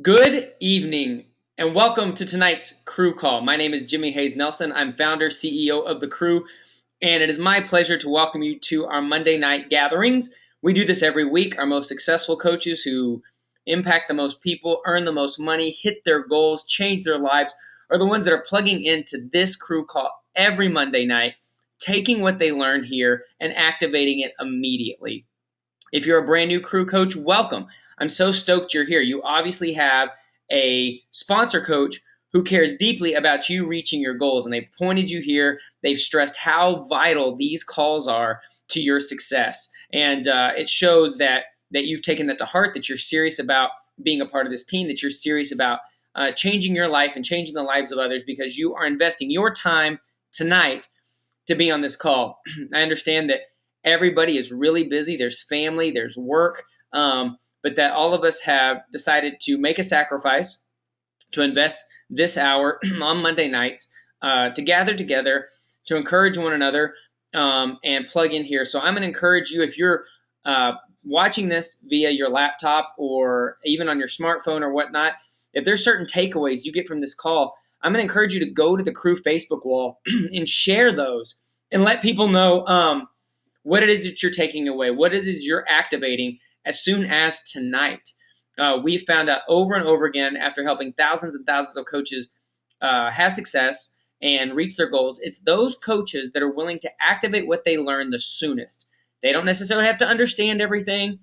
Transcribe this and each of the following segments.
Good evening and welcome to tonight's crew call. My name is Jimmy Hayes Nelson. I'm founder, CEO of the crew, and it is my pleasure to welcome you to our Monday night gatherings. We do this every week. Our most successful coaches who impact the most people, earn the most money, hit their goals, change their lives are the ones that are plugging into this crew call every Monday night, taking what they learn here and activating it immediately. If you're a brand new crew coach, welcome. I'm so stoked you're here. You obviously have a sponsor coach who cares deeply about you reaching your goals, and they've pointed you here. They've stressed how vital these calls are to your success, and it shows that you've taken that to heart, that you're serious about being a part of this team, that you're serious about changing your life and changing the lives of others because you are investing your time tonight to be on this call. I understand that everybody is really busy. There's family, there's work, but that all of us have decided to make a sacrifice to invest this hour on Monday nights to gather together, to encourage one another, and plug in here. So I'm going to encourage you, if you're watching this via your laptop or even on your smartphone or whatnot, if there's certain takeaways you get from this call, I'm going to encourage you to go to the crew Facebook wall and share those and let people know what it is that you're taking away, what it is you're activating as soon as tonight. We've found out over and over again, after helping thousands and thousands of coaches have success and reach their goals, it's those coaches that are willing to activate what they learn the soonest. They don't necessarily have to understand everything.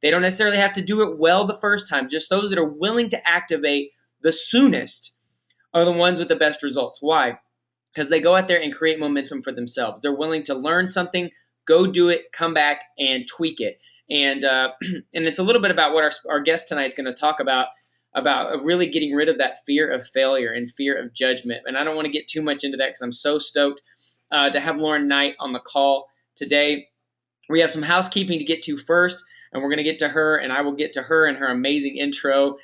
They don't necessarily have to do it well the first time. Just those that are willing to activate the soonest are the ones with the best results. Why? Because they go out there and create momentum for themselves. They're willing to learn something, go do it, come back and tweak it. And and it's a little bit about what our guest tonight is going to talk about really getting rid of that fear of failure and fear of judgment. And I don't want to get too much into that because I'm so stoked to have Lauren Knight on the call today. We have some housekeeping to get to first, and we're going to get to her, and I will get to her and her amazing intro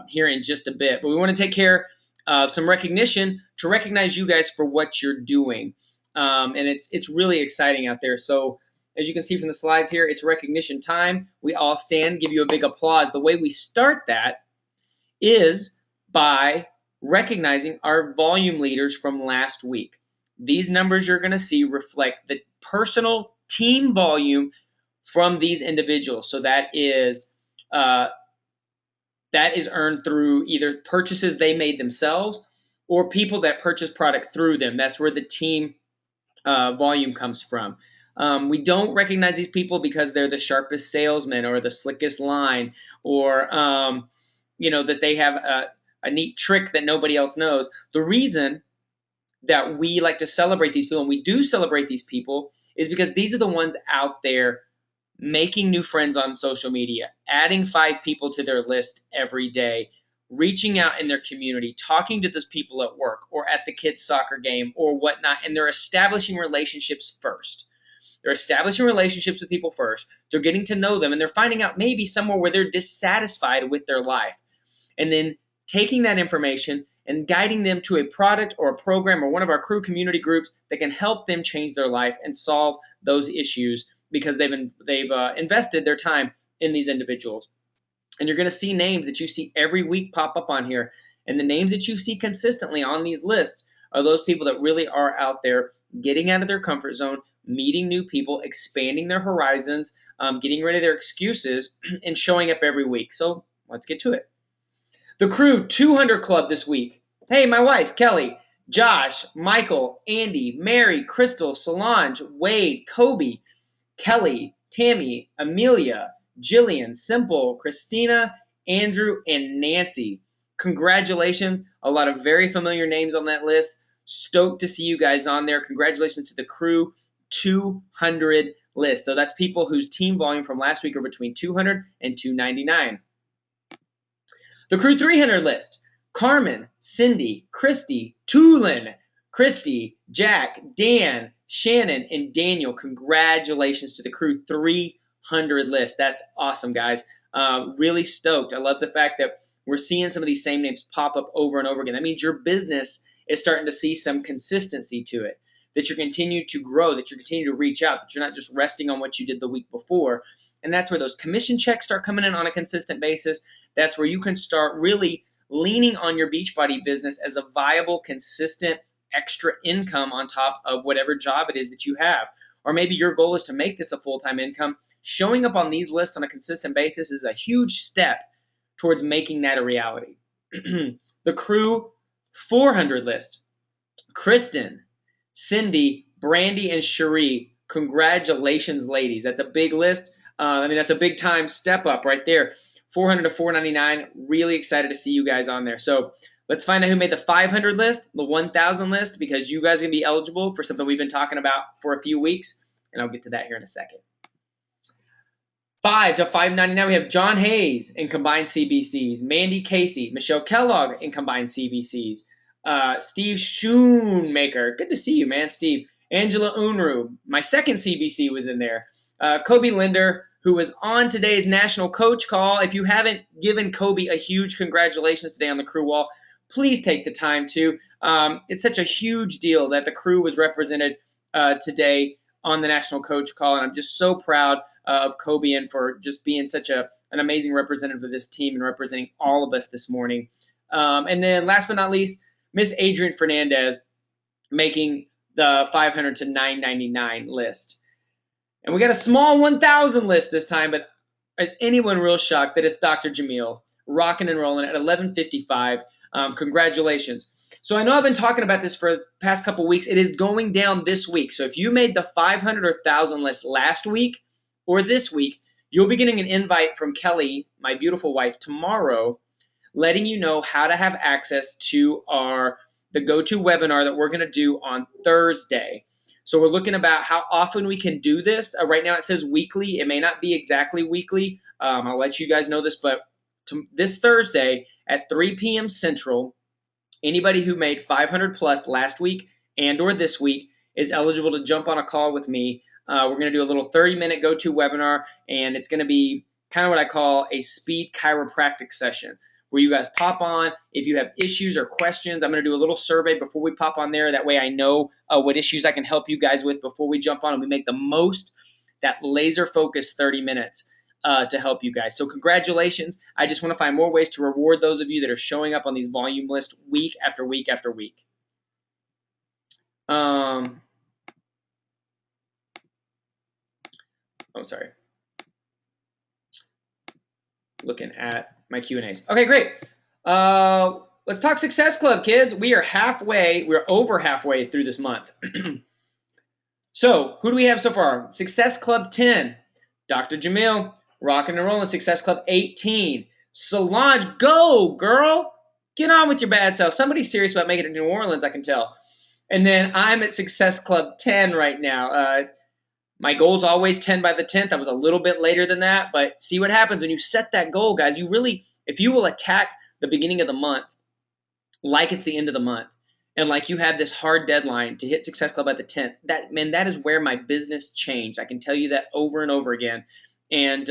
here in just a bit. But we want to take care of some recognition to recognize you guys for what you're doing. And it's really exciting out there. So as you can see from the slides here, it's recognition time. We all stand, give you a big applause. The way we start that is by recognizing our volume leaders from last week. These numbers you're going to see reflect the personal team volume from these individuals. So that is earned through either purchases they made themselves or people that purchase product through them. That's where the team volume comes from. We don't recognize these people because they're the sharpest salesman or the slickest line or that they have a neat trick that nobody else knows. The reason that we like to celebrate these people, and we do celebrate these people, is because these are the ones out there making new friends on social media, adding 5 people to their list every day, reaching out in their community, talking to those people at work or at the kids' soccer game or whatnot, and they're establishing relationships first. They're establishing relationships with people first. They're getting to know them, and they're finding out maybe somewhere where they're dissatisfied with their life. And then taking that information and guiding them to a product or a program or one of our crew community groups that can help them change their life and solve those issues because they've invested their time in these individuals. And you're going to see names that you see every week pop up on here. And the names that you see consistently on these lists are those people that really are out there getting out of their comfort zone, meeting new people, expanding their horizons, getting rid of their excuses, and showing up every week. So let's get to it. The Crew 200 Club this week. Hey, my wife, Kelly, Josh, Michael, Andy, Mary, Crystal, Solange, Wade, Kobe, Kelly, Tammy, Amelia, Jillian, Simple, Christina, Andrew, and Nancy. Congratulations. A lot of very familiar names on that list. Stoked to see you guys on there. Congratulations to the Crew 200 list. So that's people whose team volume from last week are between 200 and 299. The Crew 300 list. Carmen, Cindy, Christy, Tulin, Christy, Jack, Dan, Shannon, and Daniel. Congratulations to the Crew 300 list. That's awesome, guys. Really stoked. I love the fact that we're seeing some of these same names pop up over and over again. That means your business is starting to see some consistency to it, that you're continuing to grow, that you're continuing to reach out, that you're not just resting on what you did the week before, And that's where those commission checks start coming in on a consistent basis. That's where you can start really leaning on your Beachbody business as a viable, consistent extra income on top of whatever job it is that you have. Or maybe your goal is to make this a full-time income. Showing up on these lists on a consistent basis is a huge step towards making that a reality. The Crew 400 list. Kristen, Cindy, Brandy, and Cherie. Congratulations, ladies. That's a big list. That's a big time step up right there. 400 to 499. Really excited to see you guys on there. So let's find out who made the 500 list, the 1,000 list, because you guys are going to be eligible for something we've been talking about for a few weeks, and I'll get to that here in a second. 5 to 599, we have John Hayes in combined CBCs, Mandy Casey, Michelle Kellogg in combined CBCs, Steve Schoonmaker, good to see you, man, Steve. Angela Unruh, my second CBC was in there. Kobe Linder, who was on today's national coach call. If you haven't given Kobe a huge congratulations today on the Crew wall, please take the time to. It's such a huge deal that the Crew was represented today on the national coach call, and I'm just so proud of Kobe and for just being such an amazing representative of this team and representing all of us this morning. And then last but not least, Miss Adrienne Fernandez making the 500 to 999 list. And we got a small 1,000 list this time, but is anyone real shocked that it's Dr. Jamil rocking and rolling at 11:55? Congratulations. So I know I've been talking about this for the past couple weeks. It is going down this week. So if you made the 500 or 1,000 list last week or this week, you'll be getting an invite from Kelly, my beautiful wife, tomorrow, letting you know how to have access to the go-to webinar that we're going to do on Thursday. So we're looking about how often we can do this. Right now it says weekly. It may not be exactly weekly. I'll let you guys know this, but this Thursday at 3 p.m. Central, anybody who made 500 plus last week and or this week is eligible to jump on a call with me. We're going to do a little 30-minute go-to webinar, and it's going to be kind of what I call a speed chiropractic session, where you guys pop on. If you have issues or questions, I'm going to do a little survey before we pop on there. That way I know what issues I can help you guys with before we jump on, and we make the most that laser-focused 30 minutes to help you guys. So congratulations. I just want to find more ways to reward those of you that are showing up on these volume lists week after week after week. Sorry. Looking at my Q&As. Okay, great. Let's talk Success Club, kids. We're over halfway through this month. So who do we have so far? Success Club 10, Dr. Jamil, rocking and rolling. Success Club 18, Solange, go, girl. Get on with your bad self. Somebody's serious about making it to New Orleans, I can tell. And then I'm at Success Club 10 right now. My goal is always 10 by the 10th. I was a little bit later than that, but see what happens when you set that goal, guys. If you will attack the beginning of the month like it's the end of the month, and like you have this hard deadline to hit Success Club by the 10th, that is where my business changed. I can tell you that over and over again. And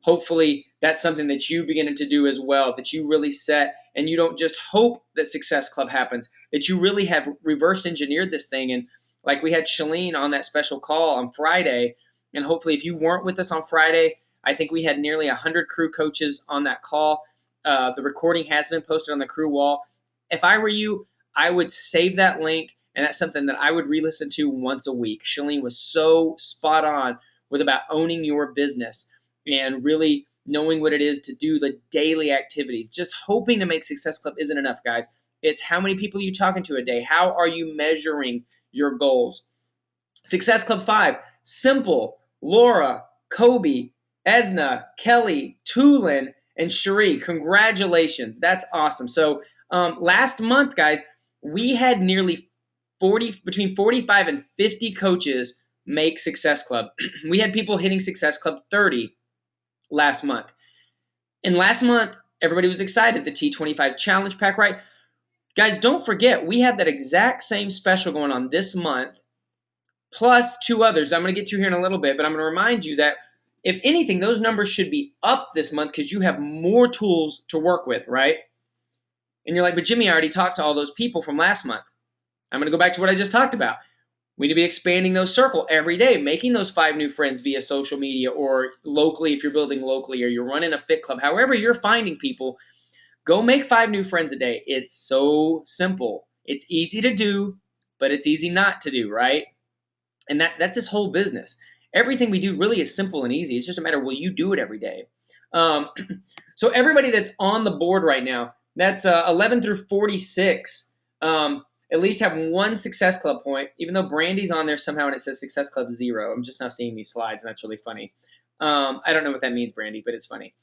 hopefully that's something that you begin to do as well, that you really set, and you don't just hope that Success Club happens, that you really have reverse engineered this thing. And like we had Shalene on that special call on Friday, and hopefully if you weren't with us on Friday, I think we had nearly 100 Crew coaches on that call. The recording has been posted on the Crew wall. If I were you, I would save that link, and that's something that I would re-listen to once a week. Shalene was so spot on with about owning your business and really knowing what it is to do the daily activities. Just hoping to make Success Club isn't enough, guys. It's how many people you talking to a day. How are you measuring your goals? Success Club 5, Simple, Laura, Kobe, Esna, Kelly, Tulin, and Cherie. Congratulations. That's awesome. So last month, guys, we had nearly between 45 and 50 coaches make Success Club. We had people hitting Success Club 30 last month. And last month, everybody was excited. The T25 Challenge Pack, right? Guys, don't forget, we have that exact same special going on this month, plus 2 others I'm going to get to here in a little bit, but I'm going to remind you that if anything, those numbers should be up this month because you have more tools to work with, right? And you're like, but Jimmy, I already talked to all those people from last month. I'm going to go back to what I just talked about. We need to be expanding those circle every day, making those 5 new friends via social media or locally if you're building locally or you're running a fit club. However you're finding people, go make 5 new friends a day. It's so simple. It's easy to do, but it's easy not to do, right? And that's this whole business. Everything we do really is simple and easy. It's just a matter of will you do it every day. So everybody that's on the board right now, that's 11 through 46, at least have one Success Club point, even though Brandy's on there somehow and it says Success Club 0. I'm just now seeing these slides, and that's really funny. I don't know what that means, Brandy, but it's funny.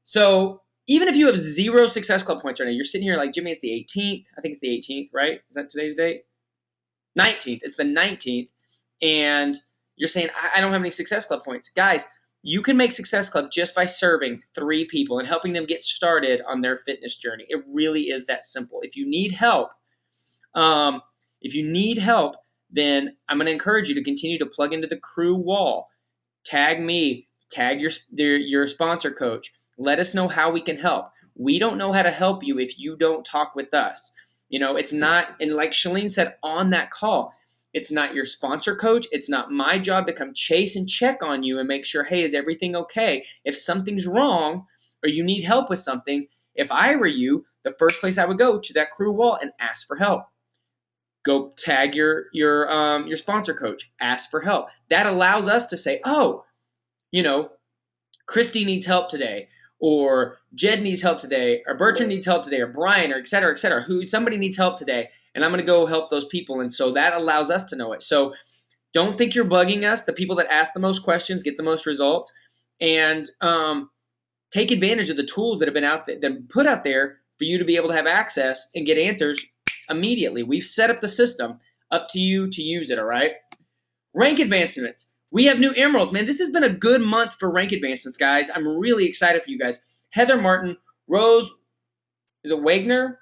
So even if you have 0 Success Club points right now, you're sitting here like, Jimmy, it's the 18th. I think it's the 18th, right? Is that today's date? 19th. It's the 19th. And you're saying, I don't have any Success Club points. Guys, you can make Success Club just by serving 3 people and helping them get started on their fitness journey. It really is that simple. If you need help, then I'm going to encourage you to continue to plug into the crew wall. Tag me, tag your sponsor coach. Let us know how we can help. We don't know how to help you if you don't talk with us. It's not, and like Shalene said on that call, it's not your sponsor coach. It's not my job to come chase and check on you and make sure, hey, is everything okay? If something's wrong or you need help with something, if I were you, the first place I would go to that crew wall and ask for help. Go tag your sponsor coach. Ask for help. That allows us to say, oh, Christy needs help today, or Jed needs help today, or Bertrand needs help today, or Brian, or et cetera, somebody needs help today, and I'm going to go help those people. And so that allows us to know it. So don't think you're bugging us. The people that ask the most questions get the most results, and take advantage of the tools that have been out there, that have put out there for you to be able to have access and get answers immediately. We've set up the system, up to you to use it, all right? Rank advancements. We have new emeralds. Man, this has been a good month for rank advancements, guys. I'm really excited for you guys. Heather Martin, Rose, is it Wagner?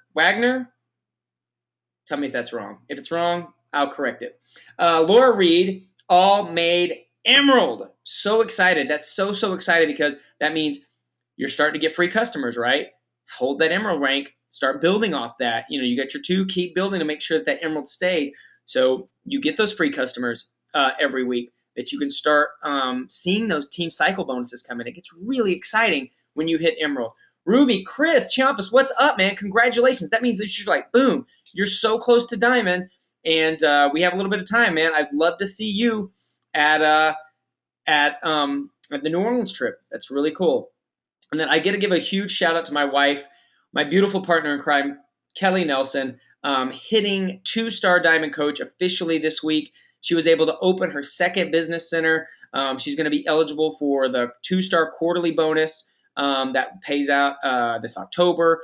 Tell me if that's wrong. If it's wrong, I'll correct it. Laura Reed, all made emerald. So excited. That's so excited because that means you're starting to get free customers, right? Hold that emerald rank. Start building off that. You got your 2. Keep building to make sure that emerald stays. So you get those free customers every week, that you can start seeing those team cycle bonuses come in. It gets really exciting when you hit emerald. Ruby, Chris, Chiapas, what's up, man? Congratulations. That means that you're like, boom, you're so close to diamond, and we have a little bit of time, man. I'd love to see you at the New Orleans trip. That's really cool. And then I get to give a huge shout out to my wife, my beautiful partner in crime, Kelly Nelson, hitting 2-star diamond coach officially this week. She was able to open her 2nd business center. She's going to be eligible for the 2-star quarterly bonus that pays out this October.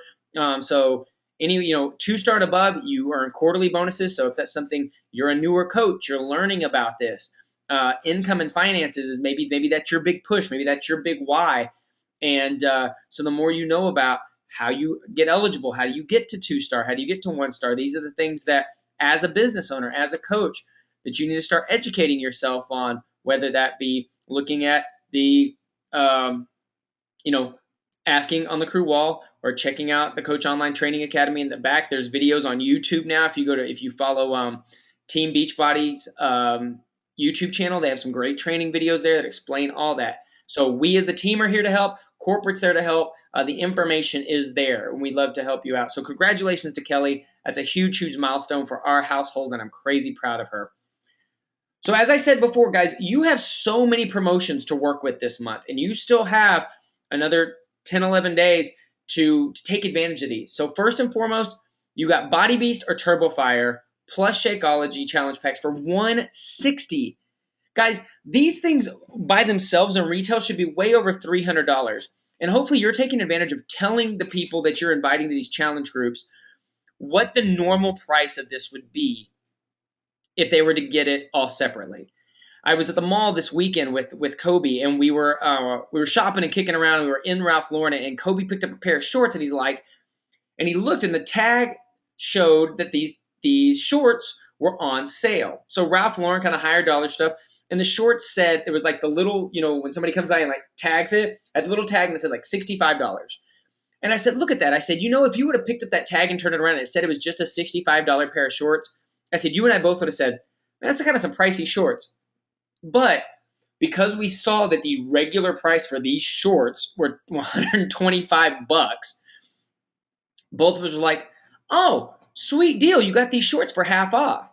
So any 2-star and above, you earn quarterly bonuses. So if that's something, you're a newer coach, you're learning about this. Income and finances is maybe that's your big push. Maybe that's your big why. And so the more you know about how you get eligible, how do you get to 2-star, how do you get to 1-star, these are the things that as a business owner, as a coach, that you need to start educating yourself on, whether that be looking at the, asking on the crew wall or checking out the Coach Online Training Academy in the back. There's videos on YouTube now. If you follow Team Beachbody's YouTube channel, they have some great training videos there that explain all that. So we as the team are here to help. Corporate's there to help. The information is there, and we'd love to help you out. So congratulations to Kelly. That's a huge milestone for our household, and I'm crazy proud of her. So as I said before, guys, you have so many promotions to work with this month, and you still have another 10, 11 days to take advantage of these. So first and foremost, you got Body Beast or Turbo Fire plus Shakeology challenge packs for $160. Guys, these things by themselves in retail should be way over $300. And hopefully you're taking advantage of telling the people that you're inviting to these challenge groups what the normal price of this would be if they were to get it all separately. I was at the mall this weekend with Kobe, and we were shopping and kicking around. We were in Ralph Lauren, and Kobe picked up a pair of shorts, and he looked, and the tag showed that these shorts were on sale. So Ralph Lauren, kind of higher dollar stuff, and the shorts said, it was like the little, when somebody comes by and like tags it, at the little tag, and it said like $65. And I said, look at that. I said, if you would have picked up that tag and turned it around and it said it was just a $65 pair of shorts, I said, you and I both would have said, that's kind of some pricey shorts. But because we saw that the regular price for these shorts were $125, both of us were like, oh, sweet deal. You got these shorts for half off.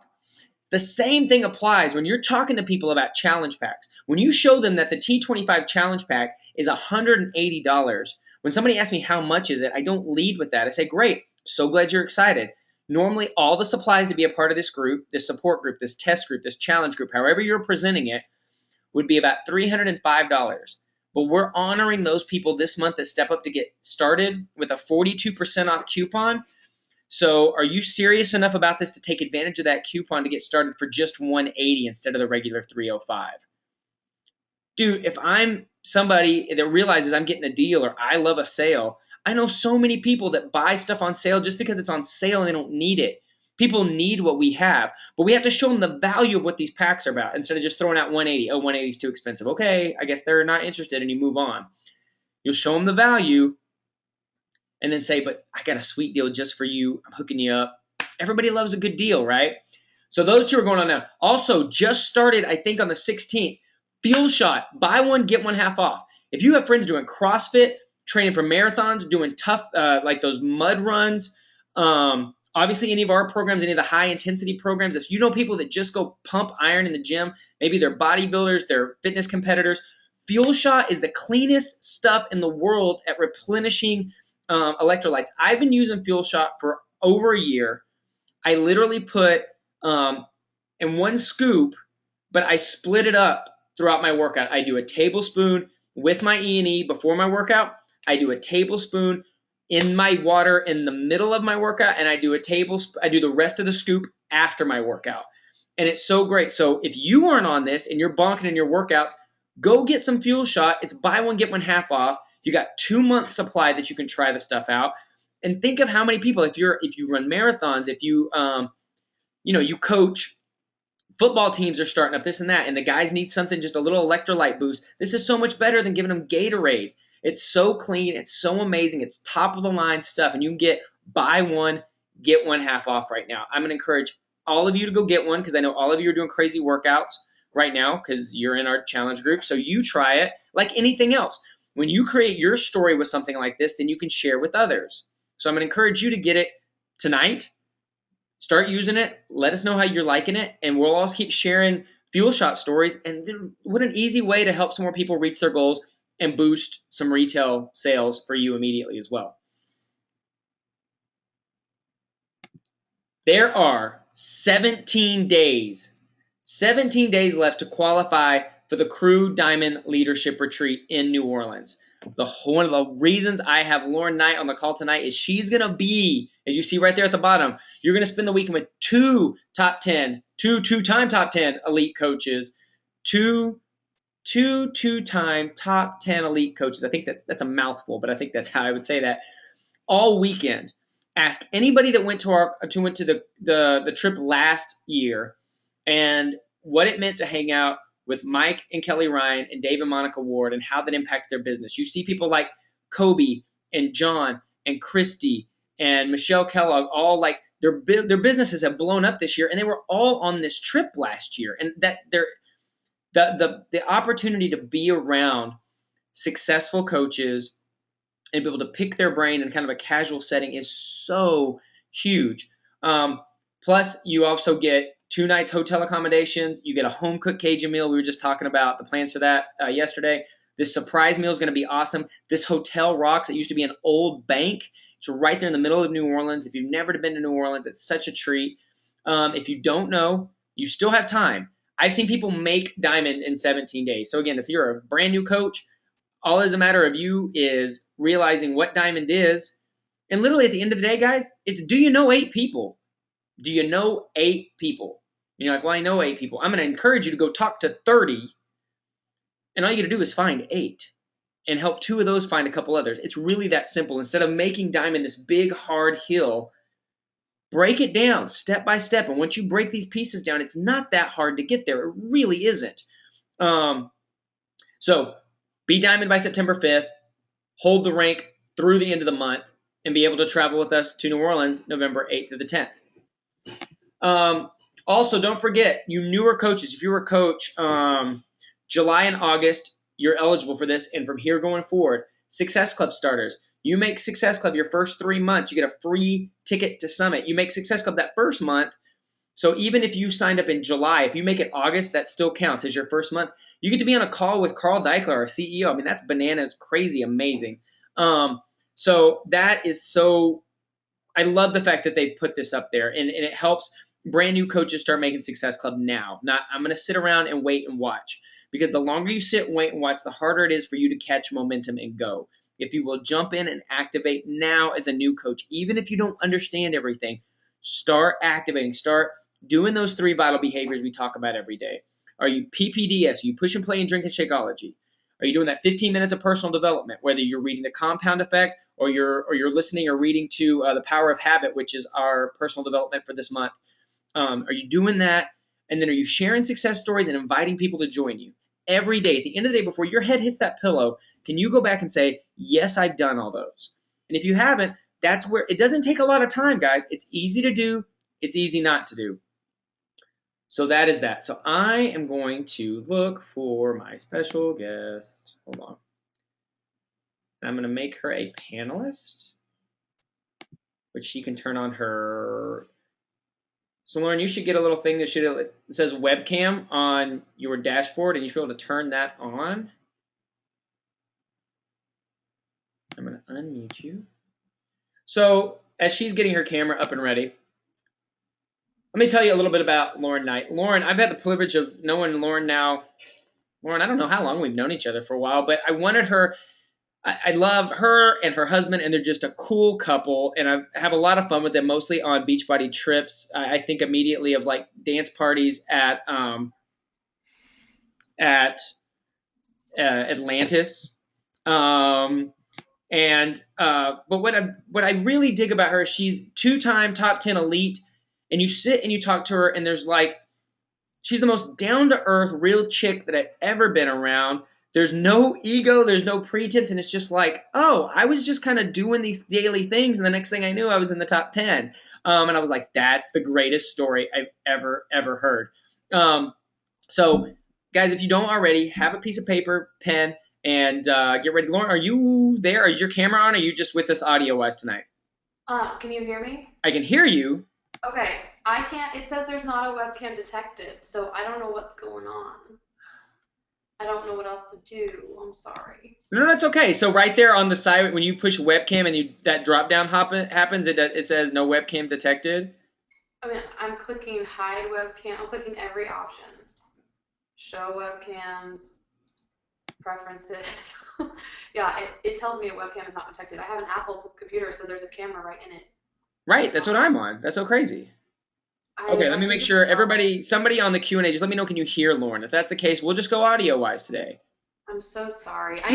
The same thing applies when you're talking to people about challenge packs. When you show them that the T25 challenge pack is $180, when somebody asks me how much is it, I don't lead with that. I say, great, so glad you're excited. Normally, all the supplies to be a part of this group, this support group, this test group, this challenge group, however you're presenting it, would be about $305. But we're honoring those people this month that step up to get started with a 42% off coupon. So are you serious enough about this to take advantage of that coupon to get started for just $180 instead of the regular $305? Dude, if I'm somebody that realizes I'm getting a deal or I love a sale, I know so many people that buy stuff on sale just because it's on sale and they don't need it. People need what we have, but we have to show them the value of what these packs are about instead of just throwing out 180. Oh, 180 is too expensive. Okay, I guess they're not interested and you move on. You'll show them the value and then say, but I got a sweet deal just for you. I'm hooking you up. Everybody loves a good deal, right? So those two are going on now. Also, just started, I think on the 16th, Fuel Shot, buy one, get one half off. If you have friends doing CrossFit, training for marathons, doing tough, like those mud runs, obviously any of our programs, any of the high intensity programs, if you know people that just go pump iron in the gym, maybe they're bodybuilders, they're fitness competitors, Fuel Shot is the cleanest stuff in the world at replenishing electrolytes. I've been using Fuel Shot for over a year. I literally put in one scoop, but I split it up throughout my workout. I do a tablespoon with my E&E before my workout. I do a tablespoon in my water in the middle of my workout, and I do the rest of the scoop after my workout. And it's so great. So if you aren't on this and you're bonking in your workouts, go get some Fuel Shot. It's buy one, get one half off. You got 2 months supply that you can try the stuff out. And think of how many people, if you run marathons, if you you coach, football teams are starting up, this and that, and the guys need something, just a little electrolyte boost. This is so much better than giving them Gatorade. It's so clean. It's so amazing. It's top of the line stuff, and you can get buy one, get one half off right now. I'm going to encourage all of you to go get one because I know all of you are doing crazy workouts right now because you're in our challenge group. So you try it like anything else. When you create your story with something like this, then you can share with others. So I'm going to encourage you to get it tonight. Start using it. Let us know how you're liking it. And we'll also keep sharing Fuel Shot stories. And what an easy way to help some more people reach their goals and boost some retail sales for you immediately as well. There are 17 days left to qualify for the Crew Diamond Leadership Retreat in New Orleans. One of the reasons I have Lauren Knight on the call tonight is she's going to be, as you see right there at the bottom, you're going to spend the weekend with two-time top 10 elite coaches, two-time top 10 elite coaches. I think that's a mouthful, but I think that's how I would say that. All weekend. Ask anybody that went to the trip last year and what it meant to hang out with Mike and Kelly Ryan and Dave and Monica Ward and how that impacted their business. You see people like Kobe and John and Christy and Michelle Kellogg, all like their businesses have blown up this year, and they were all on this trip last year. And that the opportunity to be around successful coaches and be able to pick their brain in kind of a casual setting is so huge. Plus, you also get 2 nights hotel accommodations. You get a home-cooked Cajun meal. We were just talking about the plans for that yesterday. This surprise meal is going to be awesome. This hotel rocks. It used to be an old bank. It's right there in the middle of New Orleans. If you've never been to New Orleans, it's such a treat. If you don't know, you still have time. I've seen people make Diamond in 17 days. So again, if you're a brand new coach, all is a matter of you is realizing what Diamond is. And literally at the end of the day, guys, it's do you know 8 people? Do you know 8 people? And you're like, well, I know 8 people. I'm going to encourage you to go talk to 30. And all you got to do is find 8 and help 2 of those find a couple others. It's really that simple. Instead of making Diamond this big, hard hill, break it down step by step. And once you break these pieces down, it's not that hard to get there. It really isn't. So be Diamond by September 5th. Hold the rank through the end of the month and be able to travel with us to New Orleans November 8th to the 10th. Also, don't forget, you newer coaches, if you were a coach July and August, you're eligible for this. And from here going forward, Success Club starters, you make Success Club your first 3 months, you get a free ticket to Summit. You make Success Club that first month. So even if you signed up in July, if you make it August, that still counts as your first month. You get to be on a call with Carl Deichler, our CEO. I mean, that's bananas, crazy, amazing. So that is so, I love the fact that they put this up there, and it helps brand new coaches start making Success Club now. Not, I'm going to sit around and wait and watch, because the longer you sit and wait and watch, the harder it is for you to catch momentum and go. If you will jump in and activate now as a new coach, even if you don't understand everything, start activating, start doing those 3 vital behaviors we talk about every day. Are you PPDS? Are you push and play and drink and shakeology? Are you doing that 15 minutes of personal development, whether you're reading The Compound Effect or you're listening or reading to The Power of Habit, which is our personal development for this month? Are you doing that? And then are you sharing success stories and inviting people to join you? Every day, at the end of the day, before your head hits that pillow, can you go back and say, yes, I've done all those? And if you haven't, that's where it doesn't take a lot of time, guys. It's easy to do. It's easy not to do. So that is that. So I am going to look for my special guest. Hold on. I'm going to make her a panelist, which she can turn on her. So Lauren, you should get a little thing that says webcam on your dashboard, and you should be able to turn that on. I'm going to unmute you. So as she's getting her camera up and ready, let me tell you a little bit about Lauren Knight. Lauren, I've had the privilege of knowing Lauren now. Lauren, I don't know how long we've known each other for a while, but I wanted her. I love her and her husband, and they're just a cool couple, and I have a lot of fun with them, mostly on Beachbody trips. I think immediately of like dance parties at Atlantis. But what I really dig about her is she's 2-time top 10 elite, and you sit and you talk to her, and there's like, she's the most down-to-earth, real chick that I've ever been around. There's no ego, there's no pretense, and it's just like, oh, I was just kind of doing these daily things, and the next thing I knew, I was in the top 10. And I was like, that's the greatest story I've ever heard. So, guys, if you don't already, have a piece of paper, pen, and get ready. Lauren, are you there? Is your camera on, or are you just with us audio-wise tonight? Can you hear me? I can hear you. Okay, I can't. It says there's not a webcam detected, so I don't know what's going on. I don't know what else to do. I'm sorry. No, that's okay. So right there on the side, when you push webcam and that drop down happens, it says no webcam detected. I mean, I'm clicking hide webcam. I'm clicking every option. Show webcams, preferences. Yeah, it tells me a webcam is not detected. I have an Apple computer, so there's a camera right in it. Right, that's what I'm on. That's so crazy. Okay, let me make sure somebody on the Q&A, just let me know, can you hear Lauren? If that's the case, we'll just go audio-wise today. I'm so sorry. I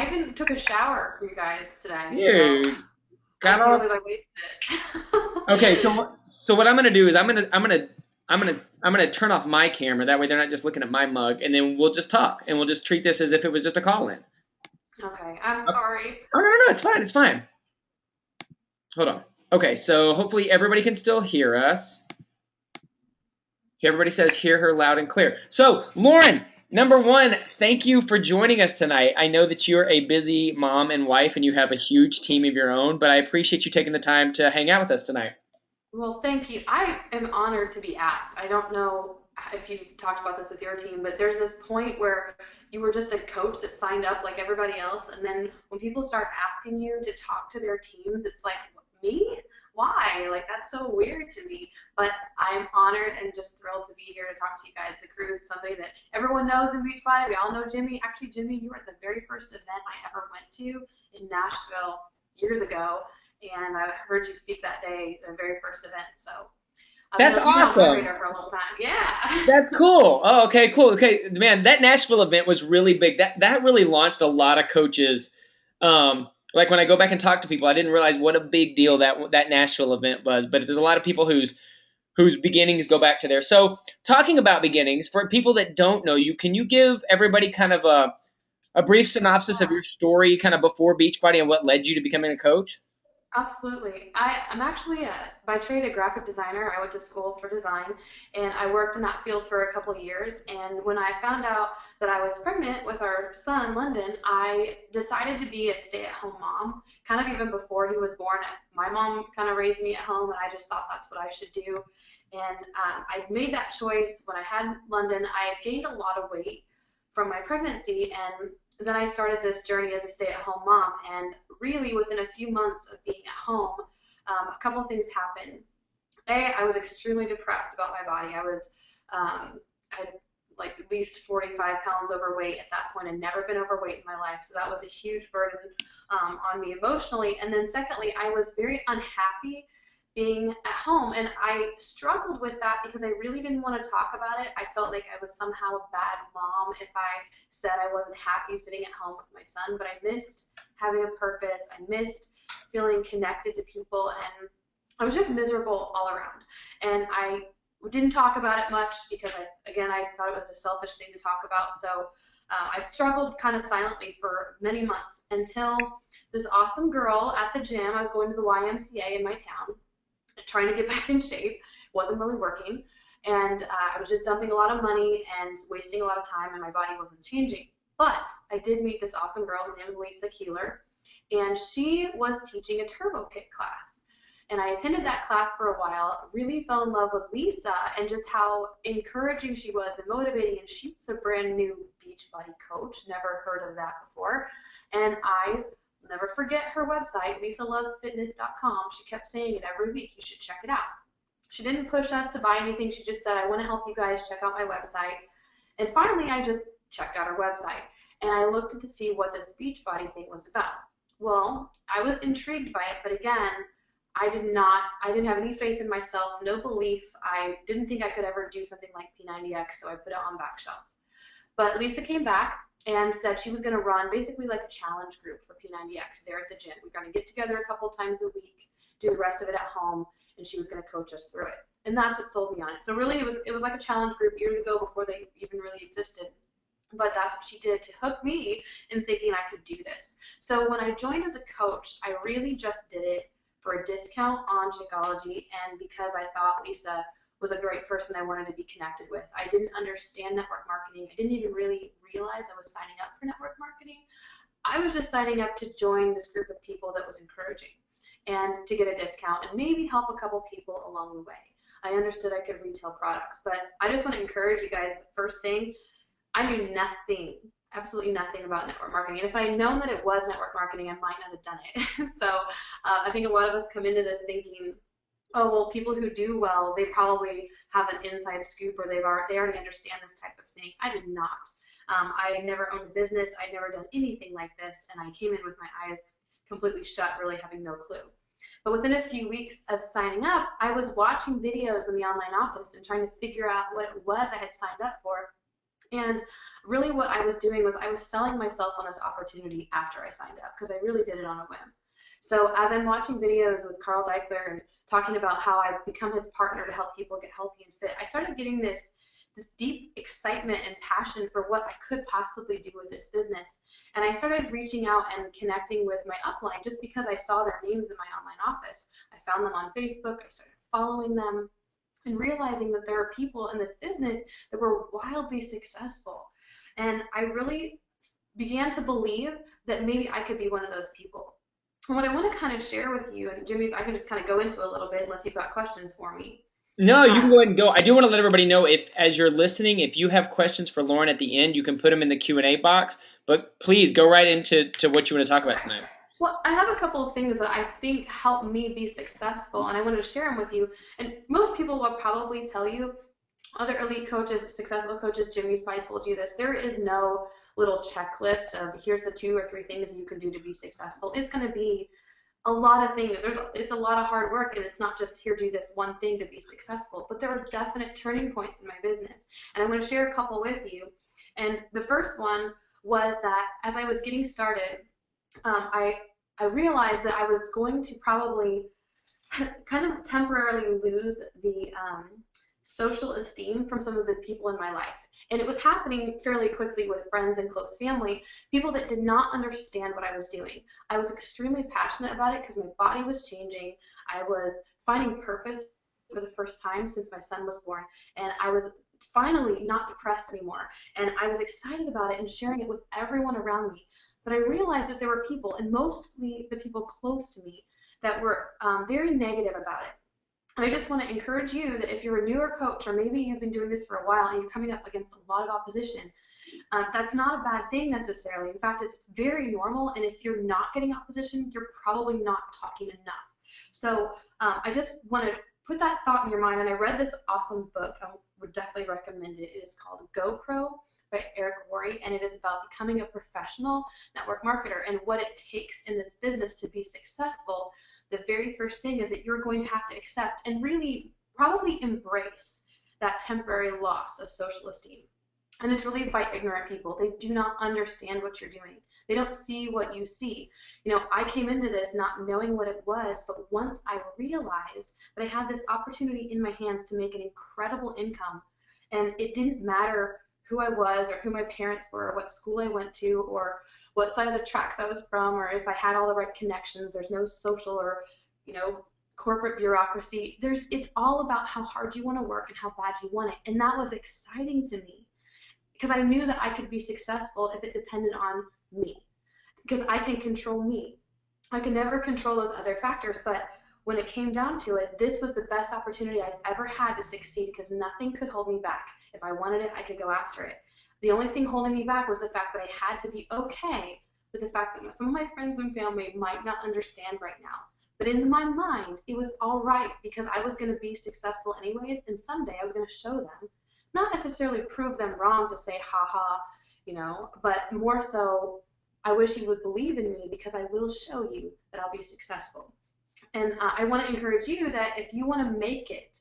even took a shower for you guys today. Dude, so got off. I wasted it. Okay, so what I'm gonna do is I'm gonna turn off my camera. That way they're not just looking at my mug, and then we'll just talk, and we'll just treat this as if it was just a call-in. Okay, I'm sorry. Oh no, it's fine. Hold on. Okay, so hopefully everybody can still hear us. Everybody says hear her loud and clear. So, Lauren, number one, thank you for joining us tonight. I know that you're a busy mom and wife and you have a huge team of your own, but I appreciate you taking the time to hang out with us tonight. Well, thank you. I am honored to be asked. I don't know if you've talked about this with your team, but there's this point where you were just a coach that signed up like everybody else, and then when people start asking you to talk to their teams, it's like, me? Why? Like, that's so weird to me. But I'm honored and just thrilled to be here to talk to you guys. The crew is somebody that everyone knows in Beachbody. We all know Jimmy. Actually, Jimmy, you were at the very first event I ever went to in Nashville years ago, and I heard you speak that day, the very first event. So that's awesome. For a long time. Yeah. That's cool. Oh, okay, cool. Okay, man, that Nashville event was really big. That really launched a lot of coaches. Like when I go back and talk to people, I didn't realize what a big deal that Nashville event was. But there's a lot of people whose beginnings go back to there. So talking about beginnings, for people that don't know you, can you give everybody kind of a brief synopsis of your story kind of before Beachbody and what led you to becoming a coach? Absolutely. I'm actually by trade a graphic designer. I went to school for design and I worked in that field for a couple of years. And when I found out that I was pregnant with our son, London, I decided to be a stay-at-home mom. Kind of even before he was born, my mom kind of raised me at home and I just thought that's what I should do. And I made that choice when I had London. I gained a lot of weight from my pregnancy and then I started this journey as a stay-at-home mom. And really, within a few months of being at home, a couple of things happened. I was extremely depressed about my body. I had like at least 45 pounds overweight at that point and never been overweight in my life. So that was a huge burden on me emotionally. And then secondly, I was very unhappy being at home. And I struggled with that because I really didn't want to talk about it. I felt like I was somehow a bad mom if I said I wasn't happy sitting at home with my son, but I missed having a purpose. I missed feeling connected to people, and I was just miserable all around. And I didn't talk about it much because I thought it was a selfish thing to talk about. So I struggled kind of silently for many months until this awesome girl at the gym. I was going to the YMCA in my town, trying to get back in shape. Wasn't really working. And I was just dumping a lot of money and wasting a lot of time, and my body wasn't changing. But I did meet this awesome girl. Her name is Lisa Keeler, and she was teaching a turbo kick class. And I attended that class for a while, really fell in love with Lisa and just how encouraging she was and motivating. And she was a brand new Beachbody coach, never heard of that before. And I never forget her website, lisalovesfitness.com. She kept saying it every week, you should check it out. She didn't push us to buy anything. She just said, I want to help you guys check out my website. And finally, I just checked out her website and I looked to see what this Beachbody thing was about. Well, I was intrigued by it, but again, I didn't have any faith in myself, no belief. I didn't think I could ever do something like P90X, so I put it on back shelf. But Lisa came back and said she was going to run basically like a challenge group for P90X there at the gym. We're going to get together a couple times a week, do the rest of it at home, and she was going to coach us through it. And that's what sold me on it. So really, it was like a challenge group years ago before they even really existed. But that's what she did to hook me in thinking I could do this. So when I joined as a coach, I really just did it for a discount on Shakeology and because I thought Lisa was a great person I wanted to be connected with. I didn't understand network marketing. I didn't even really realize I was signing up for network marketing. I was just signing up to join this group of people that was encouraging and to get a discount and maybe help a couple people along the way. I understood I could retail products, but I just want to encourage you guys. The first thing, I knew nothing, absolutely nothing about network marketing. And if I had known that it was network marketing, I might not have done it. So I think a lot of us come into this thinking, oh, well, people who do well, they probably have an inside scoop or they already understand this type of thing. I did not. I never owned a business. I'd never done anything like this. And I came in with my eyes completely shut, really having no clue. But within a few weeks of signing up, I was watching videos in the online office and trying to figure out what it was I had signed up for. And really what I was doing was I was selling myself on this opportunity after I signed up because I really did it on a whim. So as I'm watching videos with Carl Deichler and talking about how I've become his partner to help people get healthy and fit, I started getting this deep excitement and passion for what I could possibly do with this business. And I started reaching out and connecting with my upline just because I saw their names in my online office. I found them on Facebook. I started following them and realizing that there are people in this business that were wildly successful. And I really began to believe that maybe I could be one of those people. And what I want to kind of share with you, and Jimmy, if I can just kind of go into a little bit, unless you've got questions for me. No, you can go ahead and go. I do want to let everybody know if, as you're listening, if you have questions for Lauren at the end, you can put them in the Q&A box. But please go right into what you want to talk about tonight. Well, I have a couple of things that I think help me be successful, and I wanted to share them with you. And most people will probably tell you, other elite coaches, successful coaches, Jimmy's probably told you this, there is no little checklist of here's the 2 or 3 things you can do to be successful. It's going to be a lot of things. It's a lot of hard work, and it's not just here, do this one thing to be successful. But there are definite turning points in my business, and I'm going to share a couple with you. And the first one was that as I was getting started, I realized that I was going to probably kind of temporarily lose the social esteem from some of the people in my life. And it was happening fairly quickly with friends and close family, people that did not understand what I was doing. I was extremely passionate about it because my body was changing. I was finding purpose for the first time since my son was born. And I was finally not depressed anymore. And I was excited about it and sharing it with everyone around me. But I realized that there were people, and mostly the people close to me, that were very negative about it. And I just want to encourage you that if you're a newer coach, or maybe you've been doing this for a while and you're coming up against a lot of opposition, that's not a bad thing necessarily. In fact, it's very normal. And if you're not getting opposition, you're probably not talking enough. So I just want to put that thought in your mind. And I read this awesome book. I would definitely recommend it. It is called GoPro by Eric Worre, and it is about becoming a professional network marketer and what it takes in this business to be successful. The very first thing is that you're going to have to accept and really probably embrace that temporary loss of social esteem. And it's really by ignorant people. They do not understand what you're doing. They don't see what you see. You know, I came into this not knowing what it was, but once I realized that I had this opportunity in my hands to make an incredible income, and it didn't matter who I was or who my parents were or what school I went to or what side of the tracks I was from or if I had all the right connections. There's no social or, you know, corporate bureaucracy. It's all about how hard you want to work and how bad you want it. And that was exciting to me because I knew that I could be successful if it depended on me, because I can control me. I can never control those other factors, but when it came down to it, this was the best opportunity I'd ever had to succeed because nothing could hold me back. If I wanted it, I could go after it. The only thing holding me back was the fact that I had to be okay with the fact that some of my friends and family might not understand right now. But in my mind, it was all right because I was going to be successful anyways, and someday I was going to show them, not necessarily prove them wrong to say, ha ha, you know, but more so, I wish you would believe in me because I will show you that I'll be successful. And I want to encourage you that if you want to make it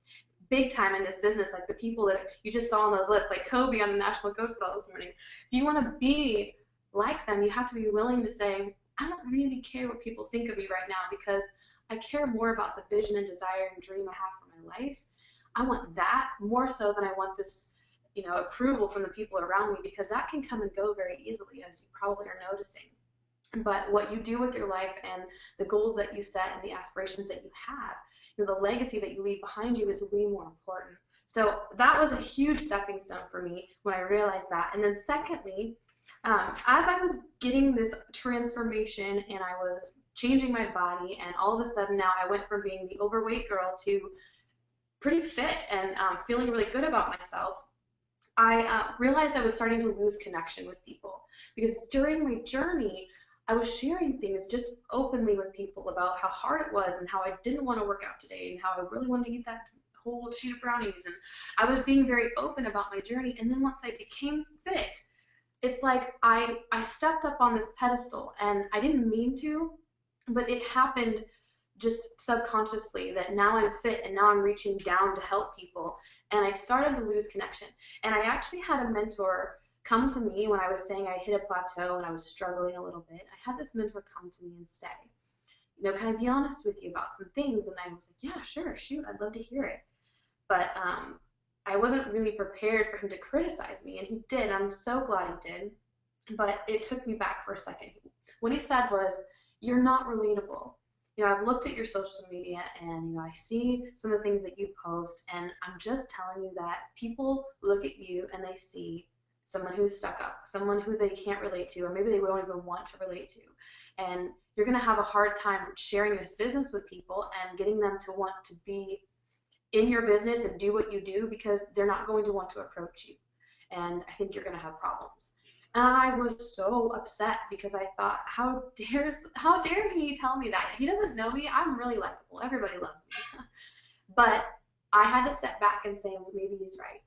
big time in this business, like the people that you just saw on those lists, like Kobe on the National Coach Call this morning, if you want to be like them, you have to be willing to say, I don't really care what people think of me right now because I care more about the vision and desire and dream I have for my life. I want that more so than I want this, you know, approval from the people around me, because that can come and go very easily, as you probably are noticing. But what you do with your life and the goals that you set and the aspirations that you have, you know, the legacy that you leave behind you is way more important. So that was a huge stepping stone for me when I realized that. And then secondly, as I was getting this transformation and I was changing my body, and all of a sudden now I went from being the overweight girl to pretty fit and feeling really good about myself, I realized I was starting to lose connection with people, because during my journey, I was sharing things just openly with people about how hard it was and how I didn't want to work out today and how I really wanted to eat that whole sheet of brownies. And I was being very open about my journey. And then once I became fit, it's like I stepped up on this pedestal, and I didn't mean to, but it happened just subconsciously, that now I'm fit and now I'm reaching down to help people. And I started to lose connection. And I actually had a mentor come to me when I was saying I hit a plateau and I was struggling a little bit. I had this mentor come to me and say, you know, can I be honest with you about some things? And I was like, yeah, sure, shoot, I'd love to hear it. But I wasn't really prepared for him to criticize me, and he did. I'm so glad he did. But it took me back for a second. What he said was, you're not relatable. You know, I've looked at your social media and, you know, I see some of the things that you post, and I'm just telling you that people look at you and they see someone who's stuck up, someone who they can't relate to, or maybe they don't even want to relate to. And you're going to have a hard time sharing this business with people and getting them to want to be in your business and do what you do, because they're not going to want to approach you. And I think you're going to have problems. And I was so upset because I thought, how dare he tell me that? He doesn't know me. I'm really likable. Everybody loves me. But I had to step back and say, well, maybe he's right.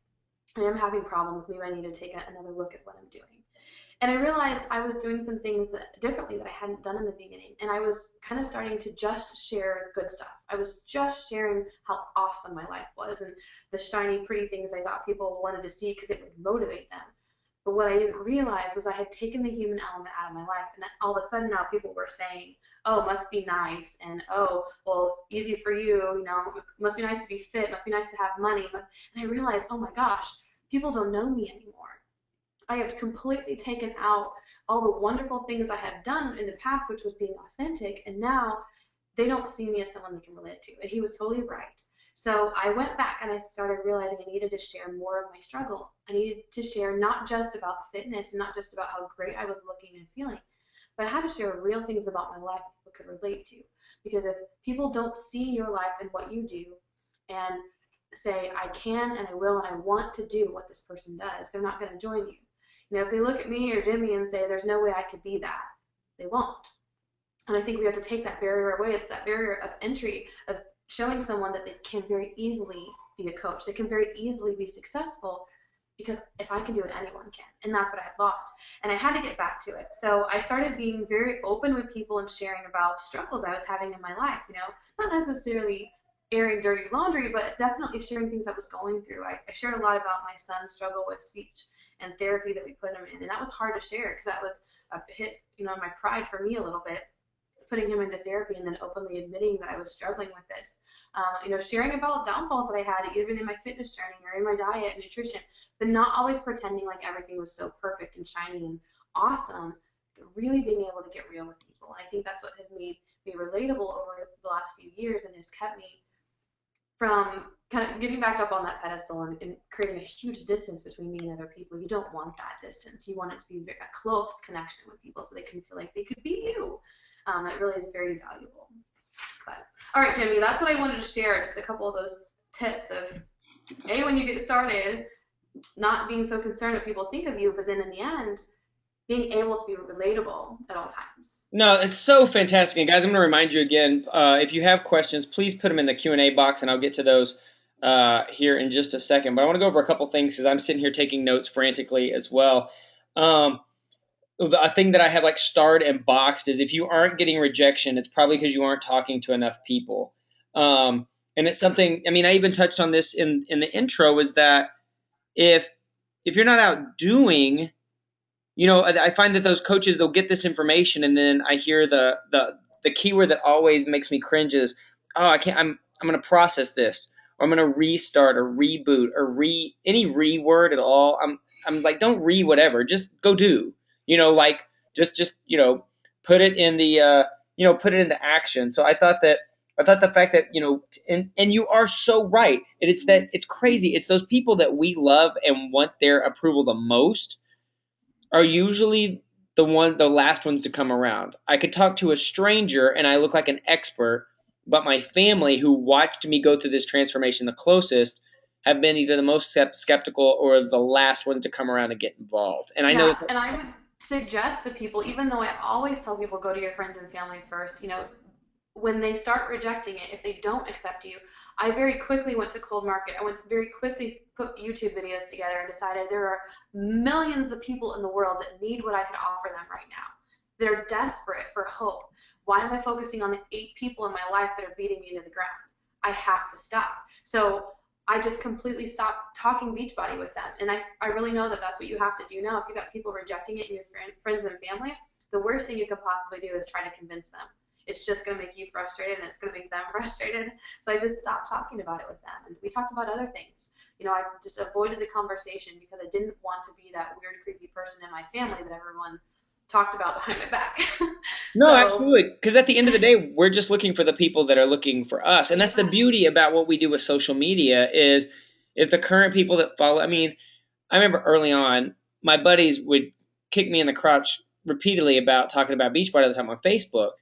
I am having problems. Maybe I need to take another look at what I'm doing. And I realized I was doing some things differently that I hadn't done in the beginning. And I was kind of starting to just share good stuff. I was just sharing how awesome my life was and the shiny, pretty things I thought people wanted to see because it would motivate them. But what I didn't realize was I had taken the human element out of my life. And all of a sudden now people were saying, oh, must be nice. And oh, well, easy for you. Must be nice to be fit. Must be nice to have money. And I realized, oh my gosh, people don't know me anymore. I have completely taken out all the wonderful things I have done in the past, which was being authentic. And now they don't see me as someone they can relate to. And he was totally right. So I went back and I started realizing I needed to share more of my struggle. I needed to share not just about fitness and not just about how great I was looking and feeling, but I had to share real things about my life that people could relate to. Because if people don't see your life and what you do and say, I can and I will and I want to do what this person does, they're not going to join you. If they look at me or Jimmy and say, there's no way I could be that, they won't. And I think we have to take that barrier away. It's that barrier of entry of showing someone that they can very easily be a coach. They can very easily be successful because if I can do it, anyone can. And that's what I had lost. And I had to get back to it. So I started being very open with people and sharing about struggles I was having in my life, not necessarily airing dirty laundry, but definitely sharing things I was going through. I shared a lot about my son's struggle with speech and therapy that we put him in. And that was hard to share because that was a hit, my pride for me a little bit, putting him into therapy and then openly admitting that I was struggling with this. Sharing about downfalls that I had, even in my fitness journey or in my diet and nutrition, but not always pretending like everything was so perfect and shiny and awesome, but really being able to get real with people. And I think that's what has made me relatable over the last few years and has kept me from kind of getting back up on that pedestal and creating a huge distance between me and other people. You don't want that distance. You want it to be a close connection with people so they can feel like they could be you. That really is very valuable. But all right, Jimmy, that's what I wanted to share. Just a couple of those tips of when you get started, not being so concerned what people think of you, but then in the end, being able to be relatable at all times. No, it's so fantastic. And guys, I'm going to remind you again, if you have questions, please put them in the Q&A box, and I'll get to those here in just a second. But I want to go over a couple things because I'm sitting here taking notes frantically as well. A thing that I have like starred and boxed is if you aren't getting rejection, it's probably because you aren't talking to enough people. And it's something, I mean, I even touched on this in the intro, is that if you're not out doing, I find that those coaches, they'll get this information, and then I hear the keyword that always makes me cringe is, oh, I'm going to process this, or I'm going to restart or reboot or any word at all. I'm like, don't whatever, just go do, like just put it in the put it into action. So I thought the fact that, and you are so right. It's crazy. It's those people that we love and want their approval the most are usually the last ones to come around. I could talk to a stranger and I look like an expert, but my family, who watched me go through this transformation the closest, have been either the most skeptical or the last ones to come around and get involved. And I know, Yeah, and I would suggest to people, even though I always tell people go to your friends and family first, when they start rejecting it, if they don't accept you, I very quickly went to cold market. I went to very quickly put YouTube videos together and decided there are millions of people in the world that need what I could offer them right now. They're desperate for hope. Why am I focusing on the 8 people in my life that are beating me into the ground? I have to stop. So I just completely stopped talking Beachbody with them. And I really know that that's what you have to do now. If you've got people rejecting it in your friends and family, the worst thing you could possibly do is try to convince them. It's just going to make you frustrated and it's going to make them frustrated. So I just stopped talking about it with them. And we talked about other things. I just avoided the conversation because I didn't want to be that weird, creepy person in my family that everyone talked about behind my back. no, So, absolutely. Because at the end of the day, we're just looking for the people that are looking for us. And that's the exactly. beauty about what we do with social media is if the current people that follow, I mean, I remember early on, my buddies would kick me in the crotch repeatedly about talking about Beachbody all the time on Facebook.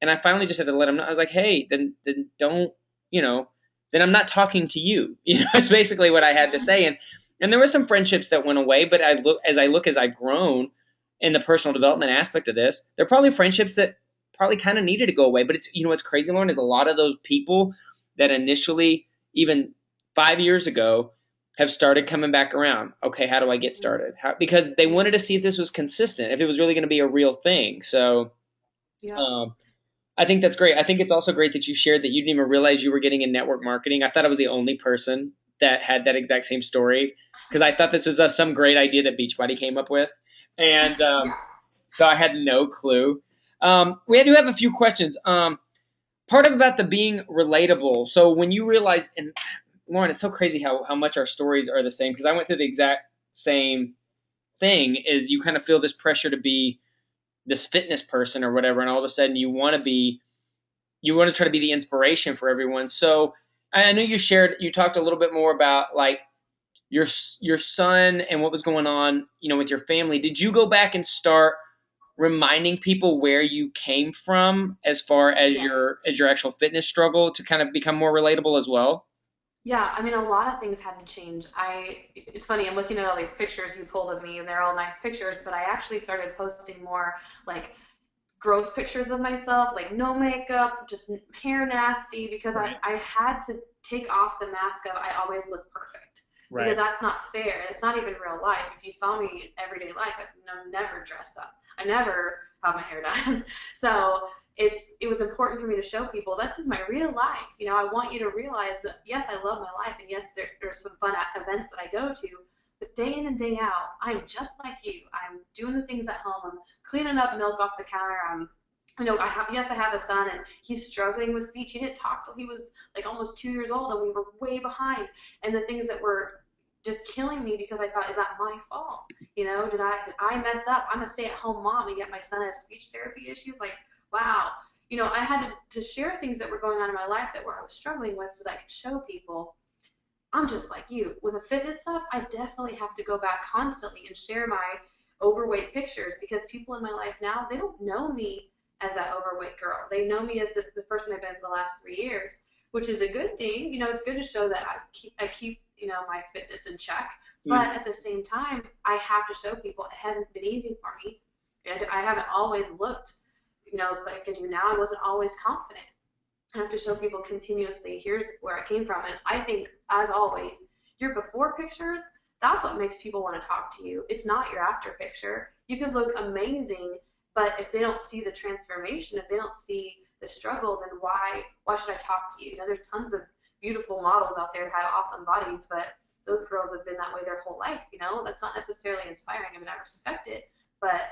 And I finally just had to let them know. I was like, hey, then don't, then I'm not talking to you. It's basically what I had to Mm-hmm. say. And there were some friendships that went away, but as I've grown in the personal development aspect of this, there are probably friendships that probably kind of needed to go away. But it's, what's crazy, Lauren, is a lot of those people that initially, even 5 years ago, have started coming back around. Okay, how do I get started? Because they wanted to see if this was consistent, if it was really going to be a real thing. So Yep. um, I think that's great. I think it's also great that you shared that you didn't even realize you were getting in network marketing. I thought I was the only person that had that exact same story because I thought this was some great idea that Beachbody came up with, and Yeah. so I had no clue. We do have a few questions. Part of about the being relatable. So when you realize, and Lauren, it's so crazy how much our stories are the same because I went through the exact same thing. Is you kind of feel this pressure to be this fitness person or whatever, and all of a sudden you want to try to be the inspiration for everyone. So I know you talked a little bit more about like your son and what was going on, with your family. Did you go back and start reminding people where you came from as far as Yes. your actual fitness struggle to kind of become more relatable as well? Yeah, I mean, a lot of things had to change. It's funny, I'm looking at all these pictures you pulled of me, and they're all nice pictures, but I actually started posting more like gross pictures of myself, like no makeup, just hair nasty, because Right. I had to take off the mask of I always look perfect. Because Right. that's not fair. It's not even real life. If you saw me in everyday life, I'm never dressed up. I never have my hair done. So it was important for me to show people this is my real life. I want you to realize that yes, I love my life, and yes, there's some fun events that I go to, but day in and day out, I'm just like you. I'm doing the things at home. I'm cleaning up milk off the counter. I have a son, and he's struggling with speech. He didn't talk till he was like almost 2 years old, and we were way behind. And the things that were just killing me because I thought, is that my fault? Did I mess up? I'm a stay-at-home mom, and yet my son has speech therapy issues. Like, wow. I had to share things that were going on in my life that I was struggling with, so that I could show people I'm just like you. With the fitness stuff, I definitely have to go back constantly and share my overweight pictures because people in my life now, they don't know me as that overweight girl. They know me as the person I've been for the last 3 years, which is a good thing. It's good to show that I keep my fitness in check. But Mhm. at the same time, I have to show people it hasn't been easy for me. And I haven't always looked, like I do now. I wasn't always confident. I have to show people continuously, here's where I came from. And I think, as always, your before pictures, that's what makes people want to talk to you. It's not your after picture. You could look amazing, but if they don't see the transformation, if they don't see the struggle, then why should I talk to you? There's tons of beautiful models out there that have awesome bodies, but those girls have been that way their whole life. That's not necessarily inspiring. I mean, I respect it, but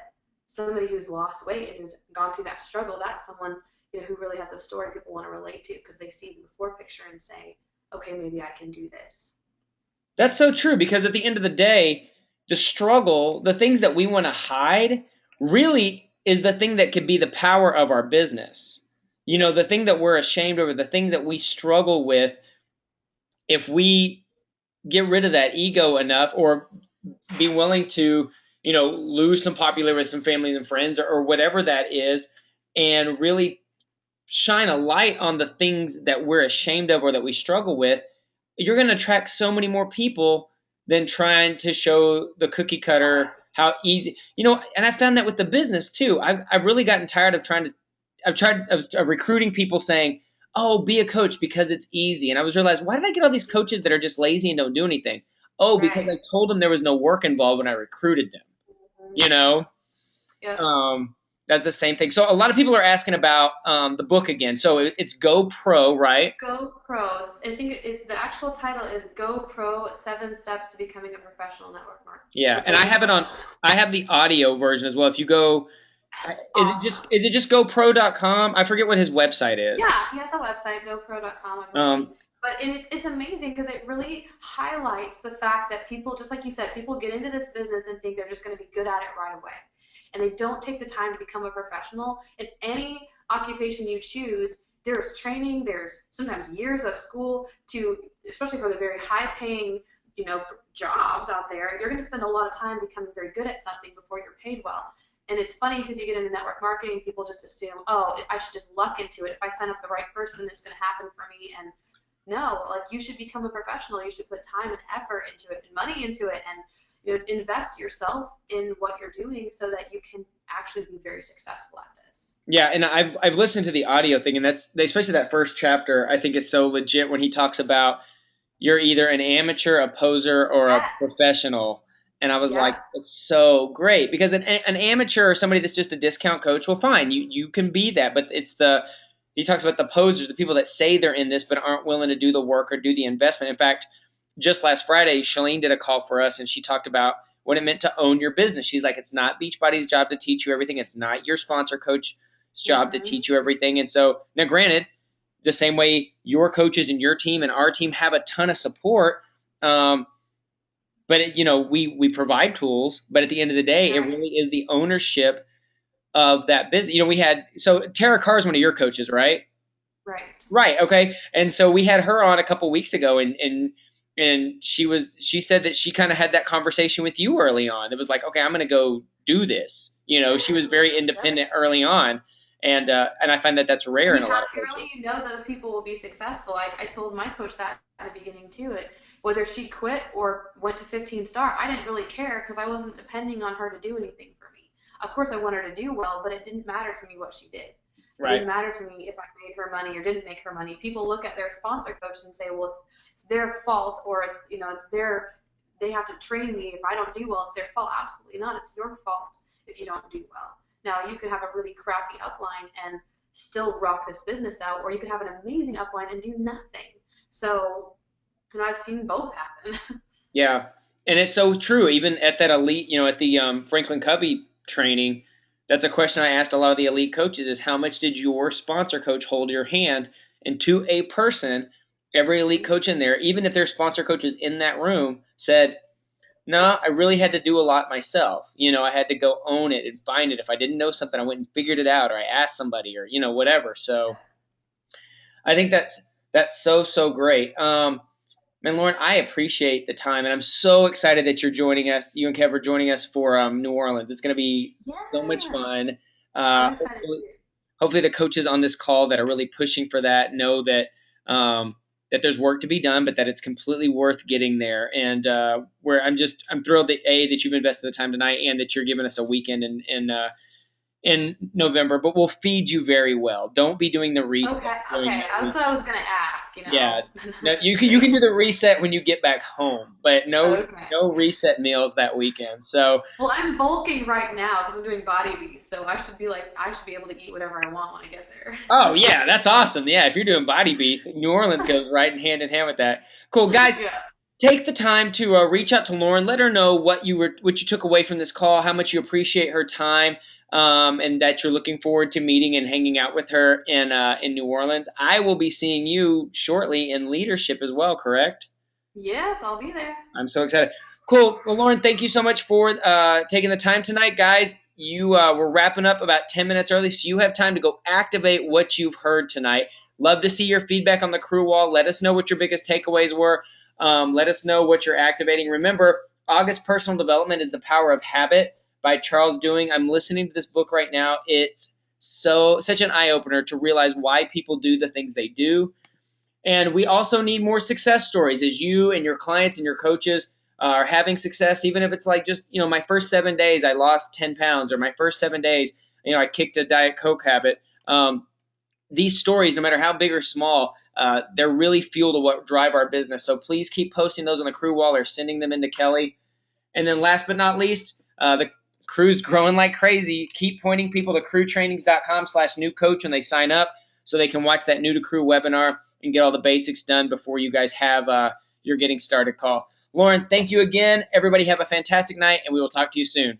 somebody who's lost weight and who's gone through that struggle, that's someone who really has a story people want to relate to because they see the before picture and say, okay, maybe I can do this. That's so true because at the end of the day, the struggle, the things that we want to hide, really is the thing that could be the power of our business. The thing that we're ashamed of, the thing that we struggle with, if we get rid of that ego enough or be willing to, lose some popularity with some family and friends or whatever that is, and really shine a light on the things that we're ashamed of or that we struggle with, you're going to attract so many more people than trying to show the cookie cutter how easy, and I found that with the business too. I've really gotten tired of I've tried of recruiting people saying, oh, be a coach because it's easy. And I was realized, why did I get all these coaches that are just lazy and don't do anything? Oh, because Right. I told them there was no work involved when I recruited them, Mm-hmm. you know? Yep. Um, that's the same thing. So a lot of people are asking about the book again. So it's Go Pro, right? Go Pros. I think the actual title is Go Pro: 7 Steps to Becoming a Professional Network Yeah, and I Business have it on. Professional. I have the audio version as well. If you go, Awesome. is it just GoPro.com? I forget what his website is. Yeah, he has a website, gopro.com, I believe. Um, But it's amazing because it really highlights the fact that people, just like you said, people get into this business and think they're just going to be good at it right away. And they don't take the time to become a professional. In any occupation you choose, there's training, there's sometimes years of school especially for the very high paying, jobs out there. You're going to spend a lot of time becoming very good at something before you're paid well. And it's funny because you get into network marketing, people just assume, oh, I should just luck into it. If I sign up the right person, it's going to happen for me. And no, like you should become a professional. You should put time and effort into it and money into it and invest yourself in what you're doing so that you can actually be very successful at this. yeah, and I've listened to the audio thing, and that's especially that first chapter. I think is so legit when he talks about you're either an amateur, a poser, or a Yeah. professional. And I was like, Yeah. it's so great because an amateur or somebody that's just a discount coach, well, fine, you can be that, but he talks about the posers, the people that say they're in this but aren't willing to do the work or do the investment. In fact, just last Friday, Shalene did a call for us, and she talked about what it meant to own your business. She's like, it's not Beachbody's job to teach you everything. It's not your sponsor coach's job to Mm-hmm. teach you everything. And so, now granted, the same way your coaches and your team and our team have a ton of support, but we provide tools. But at the end of the day, it Right. really is the ownership of that business. We had Tara Carr is one of your coaches, right? Right. Right. Okay. And so we had her on a couple weeks ago, and she said that she kind of had that conversation with you early on. It was like, okay, I'm going to go do this. She was very Yep. independent early on, and I find that that's rare When in you a lot have of coaches. early, you know those people will be successful. I told my coach that at the beginning too. Whether she quit or went to 15 star, I didn't really care because I wasn't depending on her to do anything for me. Of course, I want her to do well, but it didn't matter to me what she did. It Right. didn't matter to me if I made her money or didn't make her money. People look at their sponsor coach and say, well, it's their fault, or it's their, they have to train me. If I don't do well, it's their fault. Absolutely not. It's your fault if you don't do well. Now, you could have a really crappy upline and still rock this business out, or you could have an amazing upline and do nothing. So, I've seen both happen. Yeah, and it's so true. Even at that elite, at the Franklin Covey training, that's a question I asked a lot of the elite coaches: is how much did your sponsor coach hold your hand? And to a person, every elite coach in there, even if their sponsor coach is in that room, said, "No, I really had to do a lot myself. I had to go own it and find it. If I didn't know something, I went and figured it out, or I asked somebody, or whatever." So I think that's so great. Man, Lauren, I appreciate the time, and I'm so excited that you're joining us. You and Kev are joining us for New Orleans. It's going to be so much Yeah, fun. I'm excited Hopefully, too. hopefully, the coaches on this call that are really pushing for that know that there's work to be done, but that it's completely worth getting there. And where I'm thrilled that that you've invested the time tonight, and that you're giving us a weekend in November. But we'll feed you very well. Don't be doing the reset Okay, during okay. that That's what weekend. I was gonna ask. Yeah. No, you can do the reset when you get back home, but Okay. no reset meals that weekend. So, Well, I'm bulking right now because I'm doing body beast, so I should be able to eat whatever I want when I get oh there. yeah, that's awesome. Yeah, if you're doing Body Beast, New Orleans goes right in hand with that. Cool, guys. Yeah. Take the time to reach out to Lauren. Let her know what you took away from this call, how much you appreciate her time, and that you're looking forward to meeting and hanging out with her in New Orleans. I will be seeing you shortly in leadership as well. Correct? Yes, I'll be there. I'm so excited. Cool. Well, Lauren, thank you so much for taking the time tonight, guys. You We're wrapping up about 10 minutes early, so you have time to go activate what you've heard tonight. Love to see your feedback on the crew wall. Let us know what your biggest takeaways were. Let us know what you're activating. Remember, August Personal Development is the Power of Habit by Charles Dewing. I'm listening to this book right now. It's such an eye opener to realize why people do the things they do. And we also need more success stories as you and your clients and your coaches are having success, even if it's like just, my first 7 days, I lost 10 pounds, or my first 7 days, I kicked a Diet Coke habit. These stories, no matter how big or small, they're really fuel to what drive our business. So please keep posting those on the crew wall or sending them into Kelly. And then last but not least, the crew's growing like crazy. Keep pointing people to crewtrainings.com/new coach when they sign up, so they can watch that new to crew webinar and get all the basics done before you guys have your getting started call. Lauren, thank you again. Everybody have a fantastic night, and we will talk to you soon.